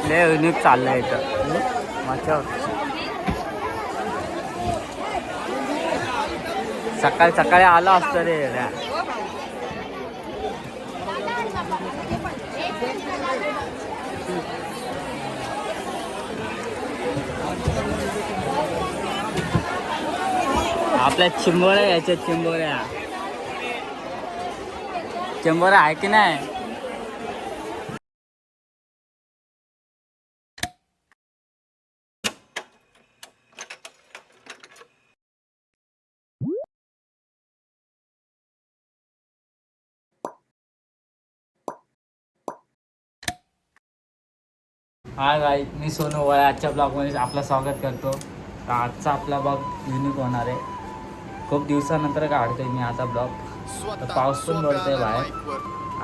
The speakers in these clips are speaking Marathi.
लय युनिक चाललंय इथं मच्छा सकाळी सकाळी आलो असतं रे. आपल्या चिंबोऱ्या याच्या चिंबोऱ्या चिंबोऱ्या आहे की नाही. हा गाईज मी सोनू वळा आजच्या ब्लॉगमध्ये आपलं स्वागत करतो. तर आजचा आपला ब्लॉग युनिक होणार आहे. खूप दिवसानंतर काढतोय मी आता ब्लॉग. तर पाऊस पण पडतोय बाहेर.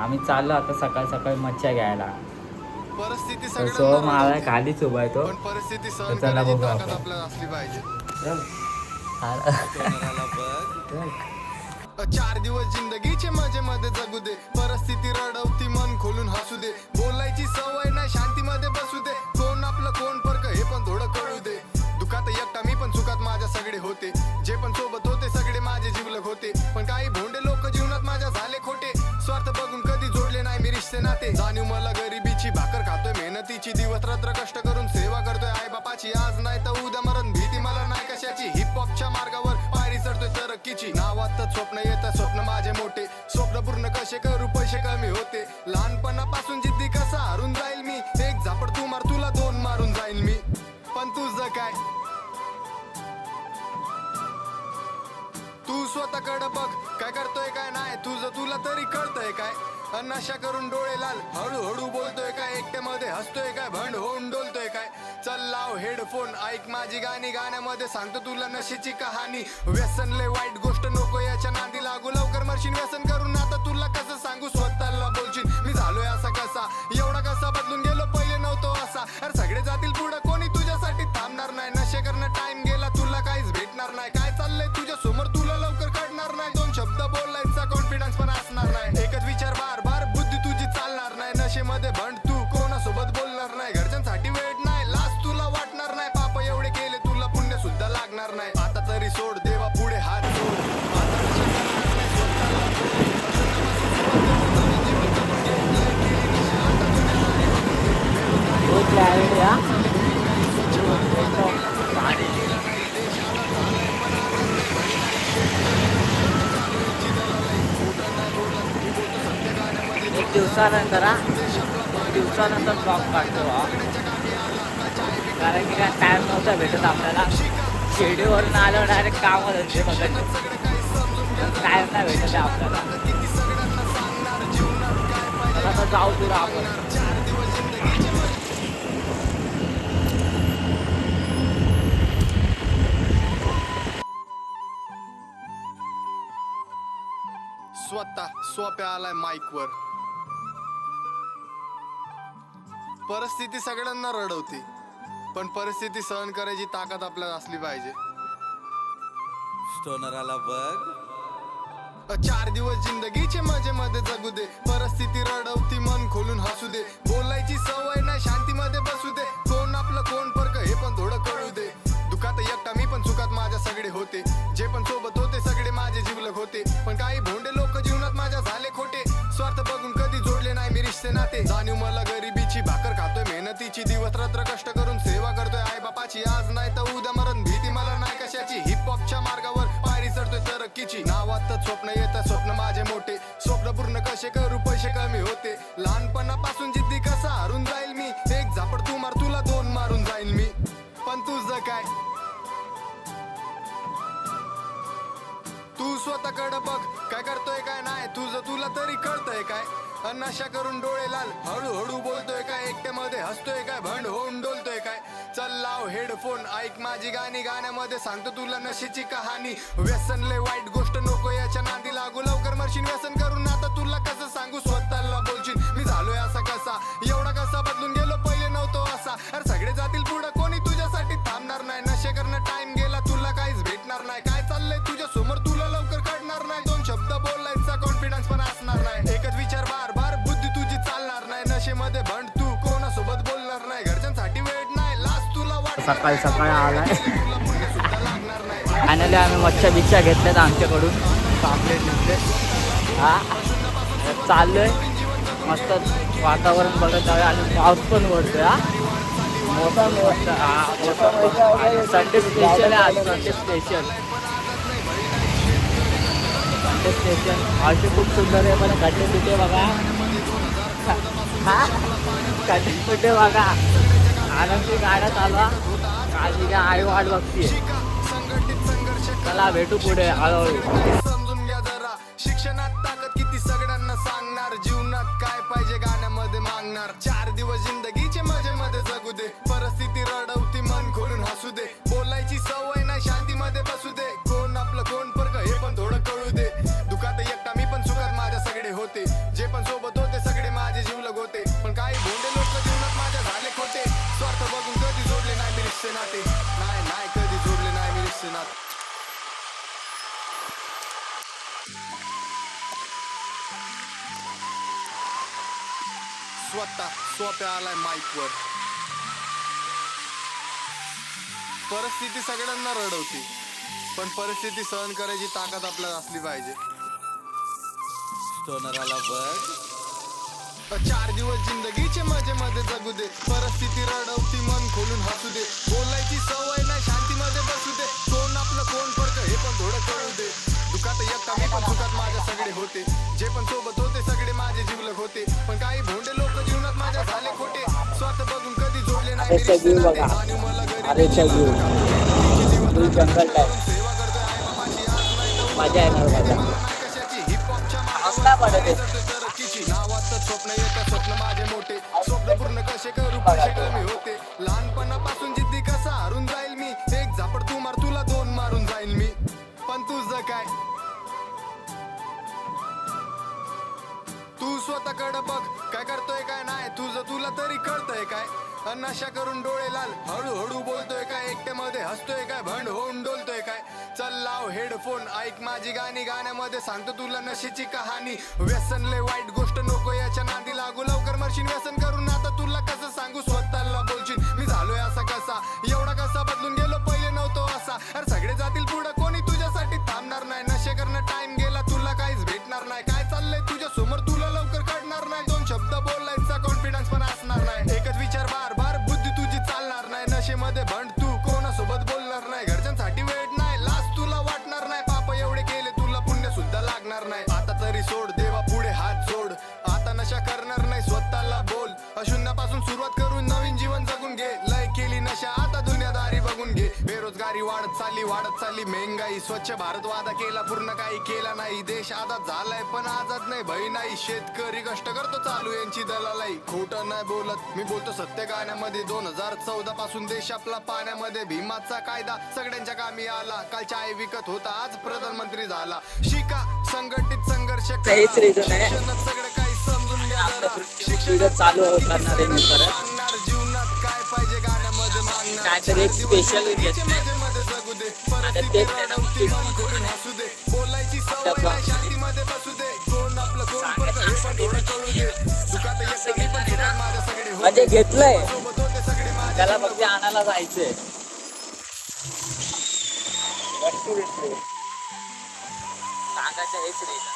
आम्ही चाललो आता सकाळी सकाळी मच्छ्या घ्यायला. सो मला खालीच उभा आहे तो. चला बघू आपण. 4 दिवस जिंदगीचे मजे मध्ये जगू दे. परिस्थिती रडवती मन खोलून हसू दे. बोलायची सवय नाही शांतीमध्ये बसू दे. कोण आपलं कोण फरक हे पण थोडं कळू दे. दुखात एकटा मी पण सुखात माझ्या सगळे होते. जे पण सोबत होते सगळे माझे जीवलग होते. पण काही भोंडे लोक जीवनात माझ्या झाले खोटे. स्वार्थ बघून कधी जोडले नाही मी रिश्ते नाते. जाणीव मला गरिबीची भाकर खातोय मेहनतीची. दिवस रात्र कष्ट करून सेवा करतोय आई बापाची. आज नाही तर उद्या मरण भीती मला नाही कशाची. हिप हॉपच्या मार्गावर पायरी चढतोय तरक्कीची. नावातच स्वप्न येतं स्वप्न माझे मोठे. स्वप्न पूर्ण कसे करू पैसे कमी होते. लहानपणापासून जिद्दी कसा हारून जाईल मी. एक झापड तू मार तुला 2 मारून जाईल मी. पण तुझं काय तू स्वतःकडे बघ काय करतोय काय नाही तुझं तुला तरी कळतंय काय. नशा करून डोळे लाल हळूहळू बोलतोय काय. एकट्यामध्ये हसतोय काय भंड होऊन डोलतोय काय. चल लाव हेडफोन ऐक माझी गाणी. गाण्यामध्ये सांगतो तुला नशेची कहाणी. व्यसन लय वाईट गोष्ट नको याच्या नांदी लागू. लवकर मरशील व्यसन करून आता तुला कसं सांगू. स्वतःला बोलशील मी झालोय असा कसा. एवढा कसा बदलून गेलो पहिले नव्हतो असा. अरे सगळे जातील पुढे कोणी तुझ्यासाठी थांबणार नाही. नशे करणं टाइम गेला तुला काहीच भेटणार नाही. काय चाललंय तुझ्या समोर तुला लवकर कळणार नाही. 2 शब्द बोलायचा कॉन्फिडन्स पण असणार नाही. एकच विचार बार बार बुद्धी तुझी चालणार नाही. नशेमध्ये भंड तू कोणासोबत बोलणार नाही. घरच्यांसाठी वेळ नाही लाज तुला वाटणार नाही. पाप एवढे केले तुला पुण्य सुद्धा लागणार नाही. आता तरी सोड देवा पुढे हात जोड. आता नशा करणार नाही स्वतःला एक दिवसानंतर ब्लॉग काढतो. कारण की काय टाईम नव्हता भेटत आपल्याला. शेड्यूलवरून आलो डायरेक्ट कामात होते बघायचं. टाईम नाही भेटत आहे आपल्याला. आता जाऊ तुला आपण. स्वतः सोप्या आलाय माईकवर. परिस्थिती सगळ्यांना रडवते पण परिस्थिती सहन करायची ताकद आपल्याला असली पाहिजे. स्टोनराला बघ 4 दिवस जिंदगीचे मजे मध्ये जगू दे. परिस्थिती रडवती मन खोलून हसू दे. बोलायची सवय नाही शांतीमध्ये बसू दे. कोण आपलं कोण फरक हे पण थोडं कळू दे. दुखात एकटा मी पण सुखात माझ्या सगळे होते. जे पण सोबत होते सगळे माझे जीवलग होते. पण काही भोंडे लोक जीवनात माझ्या झाले खोटे. स्वार्थ बघून कधी जोडले नाही मी रिश्ते नाते. जाणीव मला गरिबीची भाकर खातोय मेहनतीची. दिवस रात्र कष्ट करून सेवा करतोय आई बापाची. आज नाही तर उद्या मरण भीती मला नाही कशाची. हिप हॉपच्या मार्गावर पायरी चढतोय तरक्कीची. नावातच स्वप्न येतं स्वप्न माझे मोठे. स्वप्न पूर्ण कसे करू पैसे कमी होते. लहानपणापासून जिद्दी कसा हारून जाईल मी. एक झापड तू मार तुला 2 मारून जाईल मी. पण तुझं काय तू स्वतःकडे बघ काय करतोय काय नाही तुझं तुला तरी कळतंय काय. नशा करून डोळे लाल हळूहळू बोलतोय काय. एकट्यामध्ये हसतोय काय भंड होऊन डोलतोय काय. चल लाव हेडफोन ऐक माझी गाणी. गाण्यामध्ये सांगतो तुला नशेची कहाणी. व्यसन लय वाईट गोष्ट नको याच्या नांदी लागू. लवकर मरशील व्यसन करून आता तुला कसं सांगू. स्वतःला बोलशील मी झालोय असा कसा. एवढा कसा बदलून गेलो पहिले नव्हतो असा. अरे सगळे जातील पुढे कोणी तुझ्यासाठी थांबणार नाही. नशे करणं टाइम गेला तुला काहीच भेटणार सकाळी सकाळी आलाय. फायनली आम्ही मच्छा बिच्छा घेतल्यात आमच्याकडून, पापलेट बिपलेट. हा चाललोय मस्त वातावरण बघत जाऊया आणि पाऊस पण पडतोय. हा मोठा संडे स्पेशल आहे आज. संडे स्पेशल खूप सुंदर आहे. पण खड्डे पिठे बघा, हा खड्डे पिठे बघा. आनंदी गाड्या चालवा, काळजी घ्या, आई वाट बघतीये. चला भेटू पुढे हळूहळू. समजून घ्या जरा, शिक्षणात ताकद किती सगळ्यांना सांगणार. जीवनात काय पाहिजे गाण्यामध्ये मागणार. 4 दिवस जिंदगीचे मजे मध्ये जगू दे. परिस्थिती रडवती मन खोलून हसू दे. बोलायची सवय नाही शांतीमध्ये बसू दे. कोण आपलं कोण परक हे पण थोडं कळू दे. दुखात एकटा मी पण सुखात माझ्या सगळे होते. जे पण सोबत होते सगळे माझे जीवलग होते. पण काही भोंडे लोक जीवनात माझ्या झाले खोटे. स्वार्थ बघून कधी जोडले नाही मी रिश्ते नाते. नाही कधी जोडले नाही मी रिश्ते नाते. स्वतः सोप्या आलाय माईकवर. परिस्थिती सगळ्यांना रडवते, पण परिस्थिती सहन करायची ताकद आपल्याला असली पाहिजे. स्टोनराला बघ. 4 दिवस जिंदगीचे मजे मध्ये जगू दे. परिस्थिती रडवती मन खोलून हसू दे. बोलायची सवय नाही शांतीमध्ये बसू दे. कोण आपलं कोण फरक हे पण थोडं कळू दे. दुखात एकटा मी पण सुखात माझ्या सगळे होते. जे पण सोबत होते सगळे माझे जीवलग होते. पण काही भोंडे लोक जीवनात माझ्या झाले खोटे. स्वार्थ बघून कधी जोडले नाही मी रिश्ते नाते. जाणीव मला गरीबीची जंगल टाईप सेवा करतोय आई बाबाची आज नाही मजा येणार माझा. कशाची हिप हॉपच्या असला पडत तरक्कीची. नावात स्वप्न येतं स्वप्न माझे मोठे. स्वप्न पूर्ण कसे करू पैसे कमी होते. लहानपणापासून जिद्दी कसा हरून जाईल मी. एक झापड तू मार तुला 2 मारून जाईल मी. पण तुझं काय, तू स्वतःकडे बघ काय करतोय काय नाही. तुझं तुला तरी कळतंय काय. नशा करून डोळे लाल हळूहळू बोलतोय काय. एकट्यामध्ये हसतोय काय, भंड होऊन डोलतोय काय. चल लाव हेडफोन ऐक माझी गाणी. गाण्यामध्ये सांगतो तुला नशेची कहाणी. व्यसन लय वाईट गोष्ट नको याच्या नादी लागू. लवकर मरशील व्यसन करून आता तुला कसं सांगू. स्वतःला बोलशील मी झालोय असा कसा. एवढा कसा बदलून गेलो पहिले नव्हतो असा. अरे सगळे जातील पुढे कोणी तुझ्यासाठी थांबणार नाही. नशे करणं टाइम गेला तुला काहीच भेटणार नाही. काय चाललंय तुझ्या समोर तुला लवकर कळणार नाही. 2 शब्द बोलायचा कॉन्फिडन्स पण असणार नाही. एकच विचार बार बार बुद्धी तुझी चालणार नाही. नशेमध्ये भंड तू कोणासोबत बोलणार नाही. घरच्यांसाठी वेळ नाही लाज तुला वाटणार नाही. पाप एवढे केले तुला पुण्य सुद्धा लागणार नाही. आता तरी सोड देवा पुढे हात जोड. आता नशा करणार नाही स्वतःला बोल. शून्यापासून सुरुवात करून नवीन जीवन जगून घे. लय केली नशा आता दुनियादारी बघून घे. बेरोजगारी वाढत चालली महंगाई. स्वच्छ भारत वादा केला पूर्ण काही केला नाही. देश आजाद झालाय पण आजाद नाही भय नाही. शेतकरी कष्ट करतो चालू यांची दलालाई. खोटं नाही बोलत मी बोलतो सत्य गाण्यामध्ये. 2014 पासून देश आपला पाण्यामध्ये. भीमाचा कायदा सगळ्यांच्या कामी आला. काल चाय विकत होता आज प्रधानमंत्री झाला. शिका संघटित संघर्ष हेच reason आहे. सगळं काही समजून घ्या जरा. व्हिडिओ चालू करणार आहे मी परत. सांगणार जीवनात काय पाहिजे गाण्यामध्ये मागणार. काहीतरी एक स्पेशल घेतलंय मध्ये जगू दे. आता तेच परिस्थिती मन खोलून हसू दे. बोलायची सवय नाही शांतीमध्ये बसू दे. कोण आपलं कोण परक हे पण थोडं कळू दे. दुखात एकटा मी पण सुखात माझ्या सगळे होते. म्हणजे घेतलंय सोबत होते सगळे माझे त्याला फक्त आणायला जायचंय. सांगायचं हेच reason.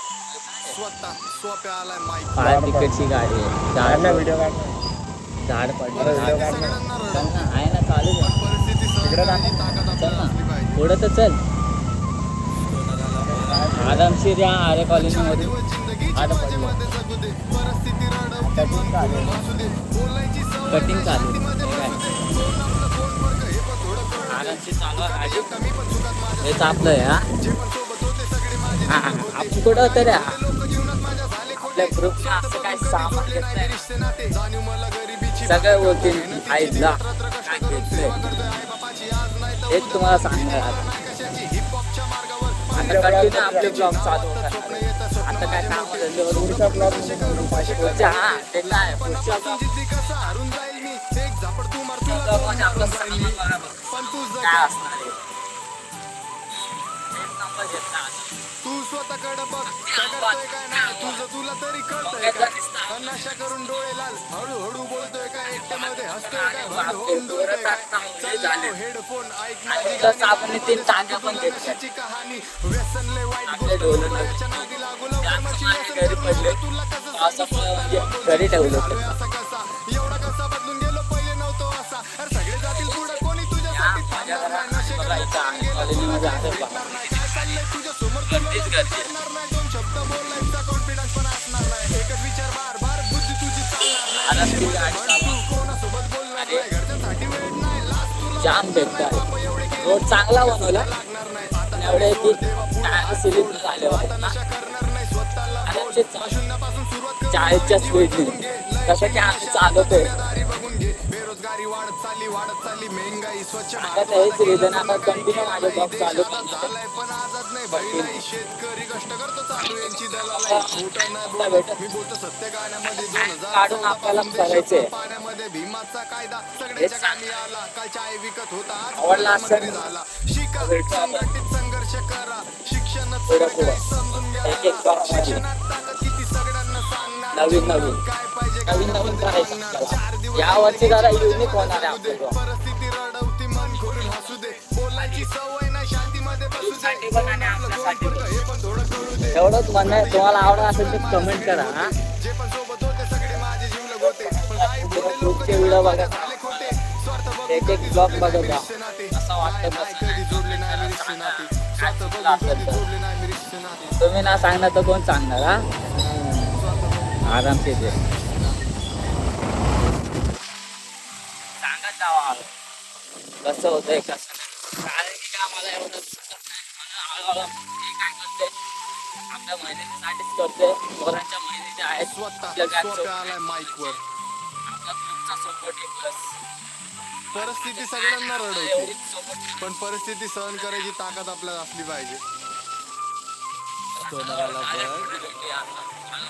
स्वतः सोप्या आलाय माईक. काय तिकडची गाडी आहे. झाड पडलं. सगळ्यांना रडवते. आहे ना चालू आहे. परिस्थिती सहन करायची ताकद आपल्याला असली पाहिजे. पुढं तर चल आरामशीर या आरे कॉलनीमध्ये. जिंदगीच्या मजेमध्ये जगू दे. परिस्थिती रडवते मन खोलून हसू दे. बोलायची सवय कटिंग चालू शांतीमध्ये बसू दे. कोण आपलं कोण परक हे पण थोडं कळू दे. आरामशीर चालू आहे. एकटा मी पण सुखात माझ्या हे चापलंय हा. जे पण सोबत होते सगळे माझे आपण कुठं होतं रे. लोक जीवनात माझ्या झाले खोटे. आपल्या ग्रुपला असं काय सामान जोडले नाही घेतलंय. रिश्ते नाते. जाणीव मला गरिबीची. सगळे बोलतील आईला काय घेतलंय. आई बापाची आज नाही तर हेच तुम्हाला सांगणार आता. कशाची हिप हॉपच्या मार्गावर. आता कंटिन्यू आपले ब्लॉग चालू होतात. आता काय काम पुढच्या हा ते काय पुढच्या जिद्दी कसा हरून जाईल मी. एक झापड तू मार तुला vlog 2 मध्ये आपलं मारून जाईल मी. सामान बघा. पण तुझं काय काय, असणार आहे. एक नंबर घेतला आता. तू स्वतःकडे बघ काय करतोय काय नाही. तुझं तुला तरी कळतंय बघायचा काय. दिसतं नशा करून डोळे लाल हळूहळू बोलतोय काय एकट्यामध्ये हसतोय काय भंड होऊन डोलतोय काय चल लाव हेडफोन ऐक माझी गाणी गाण्यामध्ये सांगतो तुला नशाची कहाणी व्यसन लय वाईट गोष्ट नको याच्या नादी लागू लवकर मरशील व्यसन करू नको तुला कसं सांगू स्वतःला बोलशील झालोय असा कसा एवढा कसा बदलून गेलो पहिले नव्हतो असा अरे सगळे जातील पुढे कोणी तुझ्यासाठी थांबणार नाही नशे भेटणार नाही काय चाललंय तुझ्या समोर करणार नाही दोन शब्द बोलायचा कॉन्फिडन्स पण असणार नाही एकच विचार बार बार बुद्धी तुझी चालणार नाही तू कोणासोबत बोलणार नाही घरच्यांसाठी वेळ नाही लास्ट तुला जाम भेटतात रोड चांगला बनवला लागणार नाही आता एवढे की सिलेंडर झाले आता नशा करणार नाही स्वतःला आरामशीर शून्यापासून सुरुवात करू 40च्या स्पीडने कसं की आम्ही चालवतोय दारी बघून घे बेरोजगारी वाढत चालली महागाई स्वच्छ आता हेच रिझन आता कंटिन्यू माझे ब्लॉग चालू झालाय पण आजच नाही बैलाई शेतकरी कष्ट करतो चालू यांची दलालाई खोटं नाही बोलत मी बोलतो सत्य गाण्यामध्ये 2000 काढून आपल्याला करायचंय पाण्यामध्ये भीमाचा कायदा सगळ्याच्या कामी आला काल चाय विकत होता आज आवडला असेल प्रधानमंत्री झाला शिका संघटित संघर्ष करा शिक्षणच पुढे सगळं काही समजून एक घ्या एक करा माझी. शिक्षणात ताकद किती सगळ्यांना सांगणार नवीन काय पाहिजे नवीन गाण्यामध्ये करायचं सांगणार. आपल्याला. 4 दिवस या वर्षी जरा युनिक होणार आहे दे. आपलं परिस्थिती रडवती मन खोलून हसू दे बोलायची सवय नाही शांतीमध्ये बसू दे पण आणि आपल्यासाठी पण. हे पण थोडं कळू दे एवढंच म्हणणं तुम्हाला आवडत असेल तर कमेंट करा हा जे पण सोबत होते सगळे माझे जीवलग होते पण काही बोलले लोक पुढचे व्हिडिओ बघा झाले खोटे स्वार्थ बघून एक एक ब्लॉग बघा रिश्ते नाते असं वाटतं नाही कधी जोडले नाही मी रिश्ते नाते स्वार्थ बघून असेल कधी तर. जोडले नाही मी रिश्ते नाते तुम्ही ना सांगणार तर कोण सांगणार हा आरामशीर आहे. सांगत जावा कसं होतंय कसं नाही. कारण की काय मला एवढं सुचत नाही. म्हणून हळूहळू मी काय करते आपल्या महिन्यासाठीच करते पोरांच्या महिन्याचे आहेत स्वतः आपल्या घरचं. स्वतः आलाय माईक वर आपला ग्रुपचा सपोर्ट आहे प्लस परिस्थिती सगळ्यांना रडवते एवढीच सपोर्ट पण परिस्थिती सहन करायची ताकद आपल्याला असली पाहिजे सोनाराला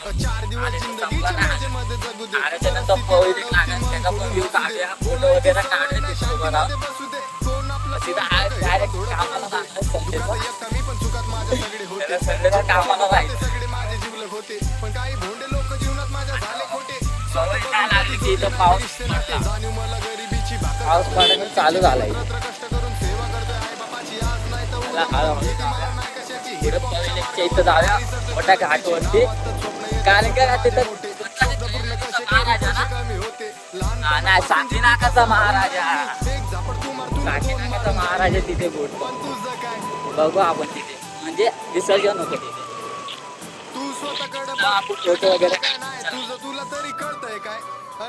बघ 4 दिवस जिंदगीच्या मजेमध्ये जगू दे अरे त्यानं तो पोळी लागेल त्याचा पण व्ह्यू काढूया फोटो वगैरे काढूया तिथे बघा बसू दे कोण आपलं तिथं डायरेक्ट कामाला जाणार संडेला कमी पण चुकात माझ्या सगळे होते संडेला कामाला ते जायचं सगळे माझे जीवलग होते पण काही भोंडे लोक जीवनात माझ्या झाले खोटे सवय काय लागली की इथं पाऊस पडला. जाणीव मला गरिबीची भाकर पाऊस पडायला चालू झालाय रात्र कष्ट करून सेवा करतोय आई बापाची आज नाही तर मला उद्या हळूहळू शेती मला नाही कशाची पुढे पवईलेकच्या इथं जाऊया मोठ्या घाटवरती कारण का तिथं पूर्ण कसे महाराजा ना कमी होते लहान हा, नाही साकीनाकाचा महाराजा एक झापड तू मार तू साकीनाकाचा महाराजा तिथे बोलतो पण तुझं काय बघू आपण तिथे म्हणजे विसर्जन होतं तिथे तू स्वतःकडे आपण फोटो वगैरे काय नाही तुझं तुला तरी कळतंय काय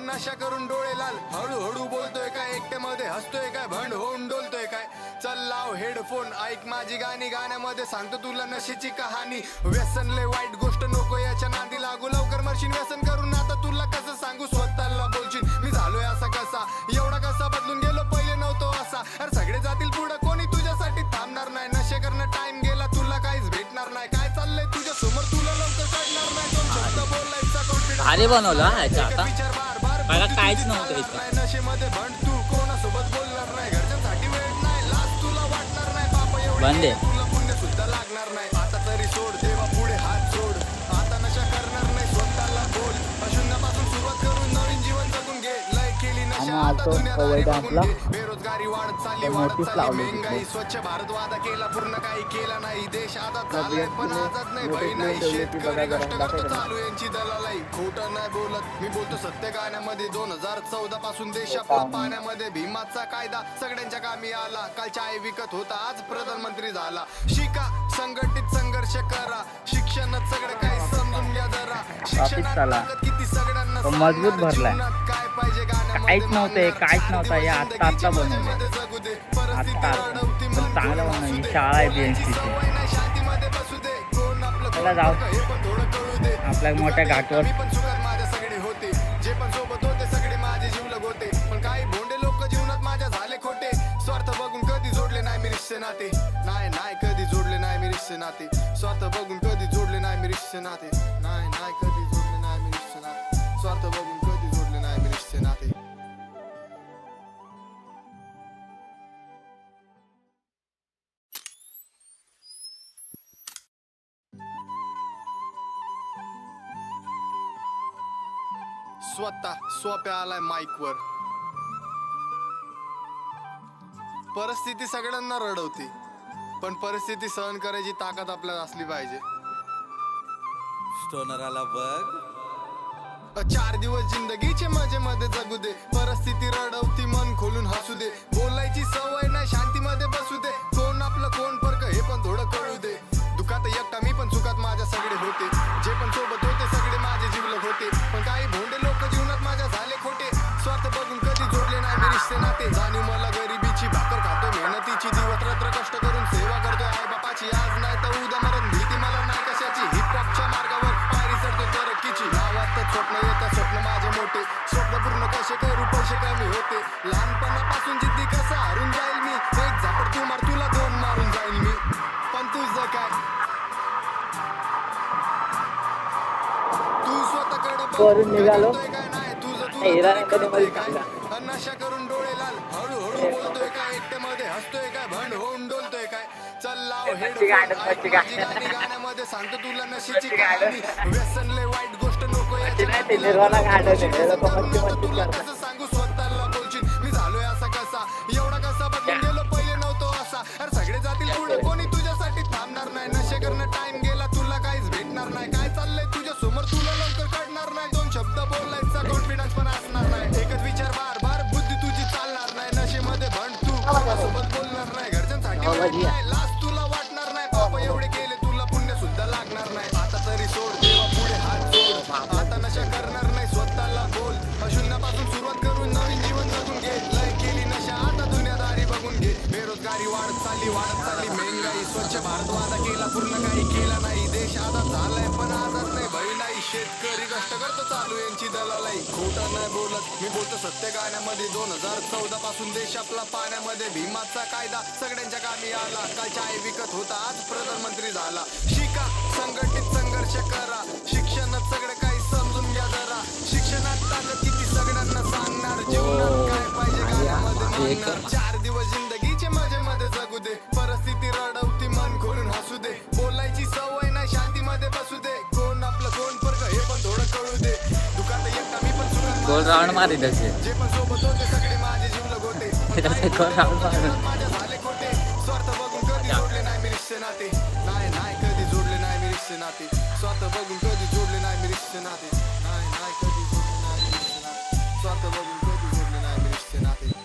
नशा करून डोळे लाल हळूहळू बोलतोय काय एकट्यामध्ये हसतोय काय भंड होऊन डोलतोय काय चल लाव हेडफोन ऐक माझी गाणी गाण्यामध्ये सांगतो तुला नशेची कहाणी व्यसन लय वाईट गोष्ट नको याच्या नादी लागू लवकर मरशील व्यसन करून आता तुला कसं सांगू स्वतःला बोलशील मी झालोय असा कसा एवढा कसा बदलून गेलो पहिले नव्हतो असा अरे सगळे जातील पुढे कोणी तुझ्यासाठी थांबणार नाही नशे करणं टाइम गेला तुला काहीच भेटणार नाही काय चाललंय तुझ्या समोर तुला लवकर कळणार नाही दोन शब्द बोलायचा कॉन्फिडन्स भारी बनवलं हा ह्याच्या आता विचार बार बार मला काहीच नव्हतं इथं नाही नशेमध्ये भंड तू कोणासोबत बोलणार नाही घरच्यांसाठी वेळ नाही लाज तुला वाटणार नाही बापा एवढी बंद आहे. तुला पुण्य सुद्धा लागणार नाही आता तरी सोड देवा पुढे हात जोड आता नशा करणार नाही स्वतःला बोल अशून्यापासून सुरुवात करून नवीन जीवन जगून घे लय केली नशा आणि आता आलतो दुनियादारी पवई बघून डॅमला. घे बेरोजगारी वाढत चालली तर वाढत नोटीस चालली लावली महागाई तिथे. स्वच्छ भारत वादा केला पूर्ण काही केला नाही देश आता झालाय पण तिने आजाद नाही नोटीस भय नाही ठेवली ती शेतकरी बघा कष्ट जरा, करतो दाखव चालू यांची दलालाई खोटं नाही बोलत मी बोलतो सत्य गाण्यामध्ये 2014 पासून देश आपला पाण्यामध्ये भीमाचा कायदा सगळ्यांच्या कामी आला काल चाय विकत होता आज प्रधानमंत्री झाला शिका संघटित संघर्ष करा शिक्षणात सगळं काही समजून घ्या जरा शिक्षणात चला. ताकद किती सगळ्यांना तो मजबूत सांगणार, भरलाय. जीवनात काय पाहिजे गाण्यामध्ये काहीच नव्हतं हे, मागणार. काहीच नव्हतं हे, 4 आत्ता दिवस आत्ता बनवलंय. जिंदगीच्या जगू दे परिस्थिती आत्ता रडवती पण मन चांगलं खोलून बनवलं. हसू ही दे. शाळा आहे बोलायची BNC ची. सवय नाही शांतीमध्ये बसू दे कोण आपलं चला कोण जाऊ. बघ, हे पण थोडं कळू दे आपल्या मोठ्या घाटवर मी पण चुकत माझ्या सगळे होते जे पण सोबत होते सगळे माझे जीवलग होते पण काही भोंडे लोक जीवनात माझ्या झाले खोटे स्वार्थ बघून कधी जोडले नाही मी रिश्ते नाते नाही नाही कधी जोडले नाही मी रिश्ते नाते स्वार्थ बघून कधी जोडले नाही मी रिश्ते नाते नाही नाही कधी जोडले नाही मी रिश्ते नाते स्वार्थ बघून कधी जोडले नाही मी रिश्ते नाते स्वतः सोप्या आलाय माईकवर. परिस्थिती सगळ्यांना रडवते, पण परिस्थिती सहन करायची ताकद आपल्याला असली पाहिजे. स्टोनराला बघ. 4 दिवस जिंदगीचे मजे मध्ये जगू दे. परिस्थिती रडवती मन खोलून हसू दे. बोलायची सवय नाही शांतीमध्ये बसू दे. कोण आपलं कोण परक हे पण थोडं कळू दे. दुखात एकटा मी पण सुखात माझ्या सगळे होते. जे पण सोबत होते सगळे माझे जीवलग होते. पण काही भोंडे लोक जीवनात माझ्या झाले खोटे. स्वार्थ बघून कधी जोडले नाही मी रिश्ते नाते. जाणीव मला गरिबीची, भाकर खातो मेहनतीची. दिवस रात्र कष्ट करून सेवा करतोय आई बापाची. आज नाही तर उद्या मरण भीती मला नाही कशाची. हिपहॉपच्या मार्गावर पायरी चढतो तरक्कीची. गावात स्वप्न येतात स्वप्न माझे मोठे. स्वप्न पूर्ण कसे करू पैसे कमी होते. लहानपणापासून जिद्दी कसा हारून जाईल मी. एक झापड तू मार तुला 2 मारून जाईल मी. पण तुझं काय, तू स्वतःकडे वरून निघालो. काय नाही तुझं हिरा तुला नाही कधी कळतंय मला काय. सांगा. नशा करून डोळे लाल हळूहळू बोलतोय काय. एकट्यामध्ये हसतोय काय, भंड होऊन डोलतोय काय. चल लाव हेडफोन गाण्यामध्ये सांगतो तुला नशेची कहाणी. व्यसन लय वाईट गोष्ट नको तुला कसं सांगू स्वतःला बोलशील मी झालोय असा कसा. एवढा कसा बदलून गेलो पहिले नव्हतो असा. अरे सगळे जातील पुढे कोणी तुझ्यासाठी थांबणार नाही. नशे करणं टाइम गेला तुला काहीच भेटणार नाही. काय चाललंय तुझ्या समोर तुला लवकर कळणार नाही. 2 शब्द बोलायचा कॉन्फिडन्स पण असणार नाही. एकच विचार बार बार बुद्धी तुझी चालणार नाही. नशेमध्ये भंड तू सोबत बोलणार नाही. घरच्यांसाठी वाईट नाही. लास्ट तुला वाटणार नाही. पाप एवढे केले तुला पुण्य सुद्धा लागणार नाही. आता तरी सोड देवा पुढे हात जोड. आता नशा करणार नाही स्वतःला बोल. शून्यापासून सुरुवात करून नवीन जीवन जगून घे. लय केली नशा आता दुनियादारी बघून घे. बेरोजगारी वाढत चालली महंगाई. स्वच्छ भारत वादा केला पूर्ण काही केला नाही. देश आता झालाय पण आजात नाही भय नाही. शेतकरी कष्ट करतो चालू यांची दलालाई. खोटं नाही बोलत मी बोलतो सत्य गाण्यामध्ये. 2014 पासून देश आपला पाण्यामध्ये. भीमाचा कायदा सगळ्यांच्या कामी आला. काल चाय विकत होता आज प्रधानमंत्री झाला. शिका संघटित संघर्ष करा. शिक्षणात सगळं काही समजून घ्या जरा. शिक्षणात ताकद किती सगळ्यांना सांगणार. जीवनात काय पाहिजे गाण्यामध्ये मागणार. 4 दिवस जिंदगीचे मजे मध्ये जगू दे. परिस्थिती रडवती मन खोलून हसू दे. बोलायची सवय नाही शांतीमध्ये बसू दे. कोण आपलं कोण परक हे पण थोडं कळू दे. दुखात एकटा मी पण सुखात गोल राऊंड मारी तसे. जे पण सोबत होते सगळे माझे जीवलग होते. गोल राऊंड मार. माझ्या झाले खोटे. स्वार्थ बघून कधी जोडले नाही मी रिश्ते नाते. नाही कधी जोडले नाही मी रिश्ते नाते. स्वार्थ बघून कधी जोडले नाही मी रिश्ते नाते. नाही कधी जोडले नाही मी रिश्ते नाते. स्वार्थ बघून कधी जोडले नाही मी रिश्ते नाते.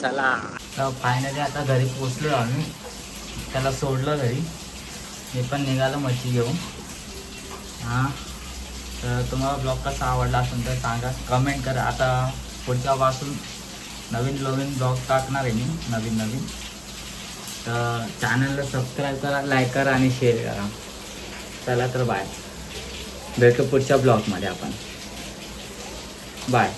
चला तर फायनली आता घरी पोचलो आम्ही. त्याला सोडलं घरी. मी पण निघालो मच्छी घेऊन. हां तर तुम्हाला ब्लॉग कसा आवडला असेल तर सांगा, कमेंट करा. आता पुढच्यापासून नवीन ब्लॉग टाकणार आहे मी नवीन. तर चॅनलला सबस्क्राईब करा, लाईक करा आणि शेअर करा. चला तर बाय. भेटू पुढच्या ब्लॉगमध्ये आपण. बाय.